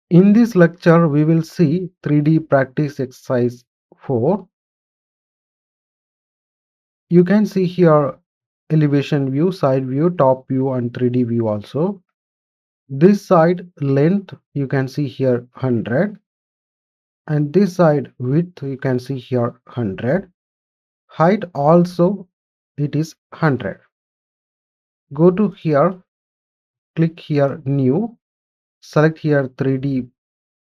In this lecture, we will see 3D practice exercise 4. You can see here elevation view, side view, top view and 3D view also. This side length you can see here 100 and this side width you can see here 100. Height also it is 100. Go to here, click here new, select here 3D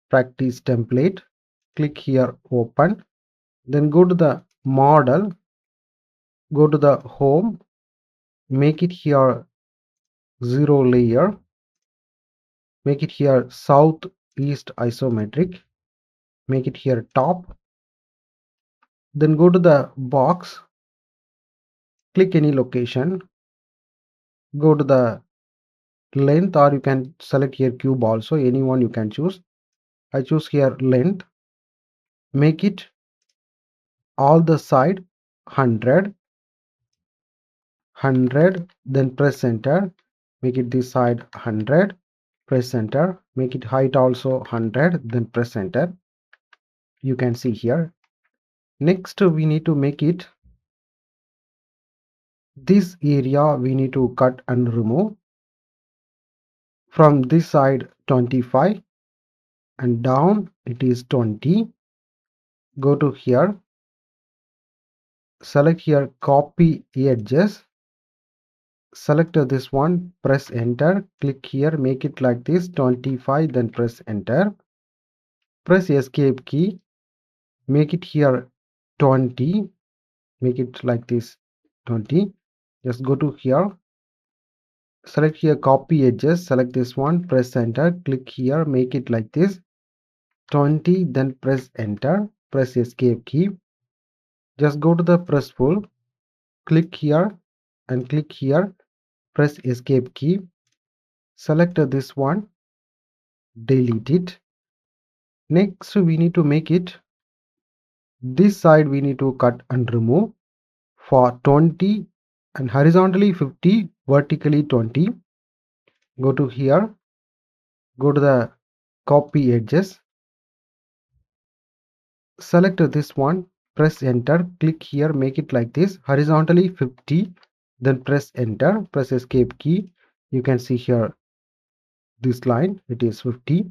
practice template, click here open, then go to the model, go to the home, make it here 0 layer, make it here south east isometric, make it here top, then go to the box, click any location, go to the length or you can select here cube also, any one you can choose. I choose here length, make it all the side 100, then press enter, make it this side 100, press enter, make it height also 100, then press enter. You can see here. Next we need to make it this area we need to cut and remove. From this side 25 and down it is 20. Go to here, select here copy edges, select this one, press enter, click here, make it like this 25, then press enter, press escape key, make it here 20, make it like this 20. Just go to here, select here copy edges, select this one, press enter, click here, make it like this 20, then press enter, press escape key. Just go to the press pull, click here and click here, press escape key, select this one, delete it. Next we need to make it this side we need to cut and remove for 20 and horizontally 50, vertically 20. Go to here, go to the copy edges, select this one, press enter, click here, make it like this horizontally 50, then press enter, press escape key. You can see here this line, it is 50,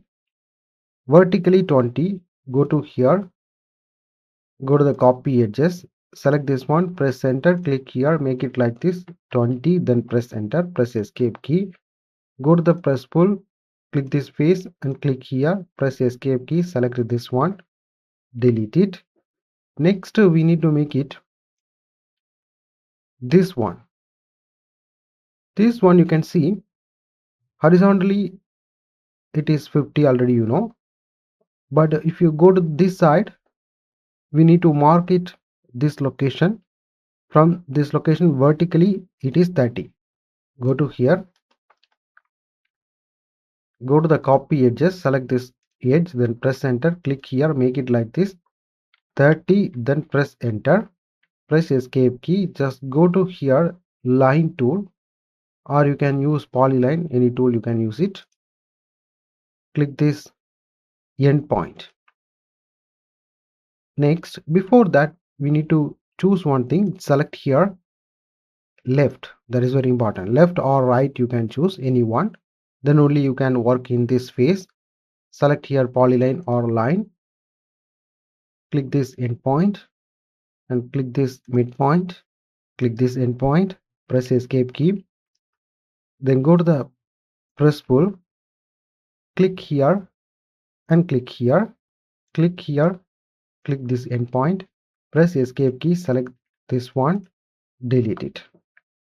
vertically 20. Go to here, go to the copy edges, select this one, press enter, click here, make it like this 20, then press enter, press escape key. Go to the press pull, click this face and click here, press escape key, select this one, delete it. Next we need to make it this one. This one you can see horizontally it is 50 already, you know, but if you go to this side we need to mark it this location. From this location vertically it is 30. Go to here, go to the copy edges, select this edge, then press enter, click here, make it like this 30, then press enter, press escape key. Just go to here line tool or you can use polyline, any tool you can use it. Click this end point. Next, before that we need to choose one thing, select here left, that is very important, left or right you can choose any one, then only you can work in this phase. Select here polyline or line, click this endpoint and click this midpoint, click this endpoint, press escape key, then go to the press pull, click here and click here, click here, click this endpoint, press escape key, select this one, delete it.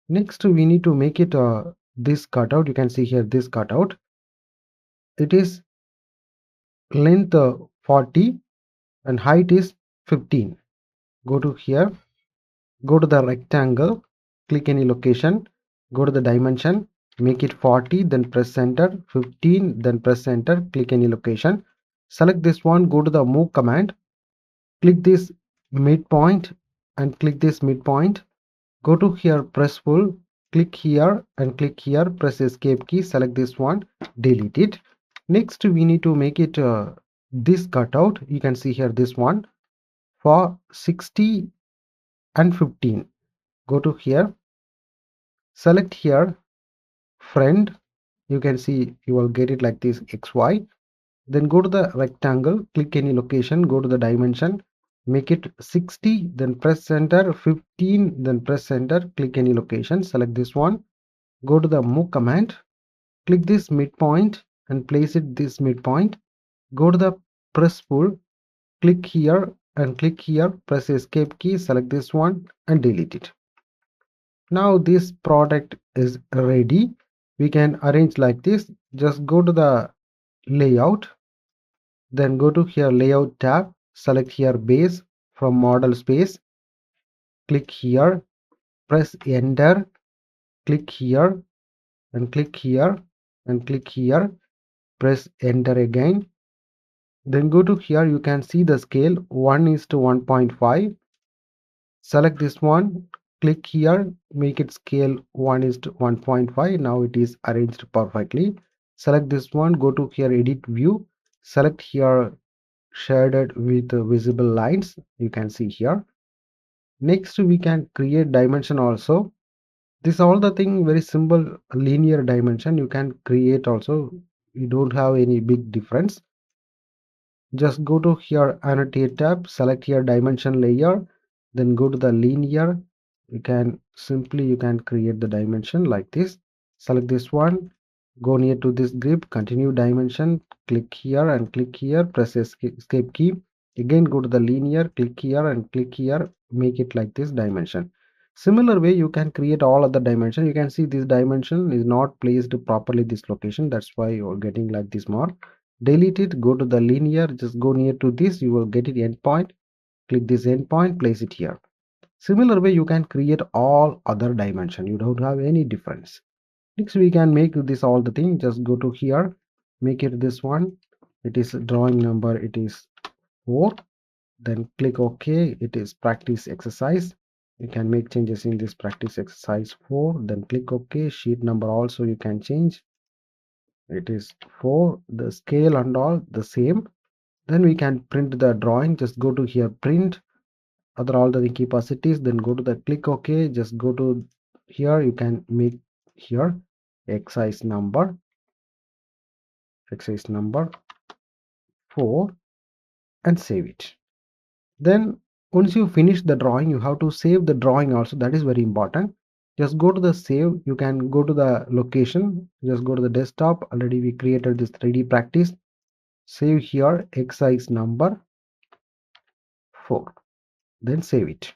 Next we need to make it this cutout. You can see here this cutout, it is length 40 and height is 15. Go to here, go to the rectangle, click any location, go to the dimension, make it 40, then press enter, 15, then press enter, click any location, select this one, go to the move command, click this midpoint and click this midpoint, go to here press pull, click here and click here, press escape key, select this one, delete it. Next we need to make it this cutout. You can see here this one for 60 and 15. Go to here, select here friend. You can see you will get it like this XY. Then go to the rectangle, click any location, go to the dimension, make it 60, then press enter, 15, then press enter, click any location, select this one, go to the move command, click this midpoint and place it this midpoint, go to the press pull, click here and click here, press escape key, select this one and delete it. Now this product is ready. We can arrange like this. Just go to the layout, then go to here layout tab, select here base from model space, click here, press enter, click here and click here and click here, press enter again. Then go to here, you can see the scale 1:1.5. Select this one, click here, make it scale 1:1.5. Now it is arranged perfectly. Select this one, go to here edit view, select here shaded with visible lines. You can see here. Next we can create dimension also. This all the thing very simple linear dimension you can create also. You don't have any big difference. Just go to here annotate tab, select here dimension layer, then go to the linear. You can create the dimension like this. Select this one, go near to this grid, continue dimension, click here and click here, press escape key. Again go to the linear, click here and click here, make it like this dimension. Similar way you can create all other dimension. You can see this dimension is not placed properly this location, that's why you're getting like this mark. Delete it, go to the linear, just go near to this, you will get it endpoint, click this endpoint, place it here. Similar way you can create all other dimension, you don't have any difference. Next we can make this all the thing. Just go to here, make it this one, it is drawing number, it is 4, then click OK. It is practice exercise. You can make changes in this practice exercise 4, then click OK. Sheet number also you can change, it is 4, the scale and all the same. Then we can print the drawing. Just go to here print other all the keep as it is, then go to the click OK. Just go to here, you can make here exercise number 4 and save it. Then once you finish the drawing, you have to save the drawing also, that is very important. Just go to the save, you can go to the location, just go to the desktop. Already we created this 3D practice. Save here exercise number 4, then save it.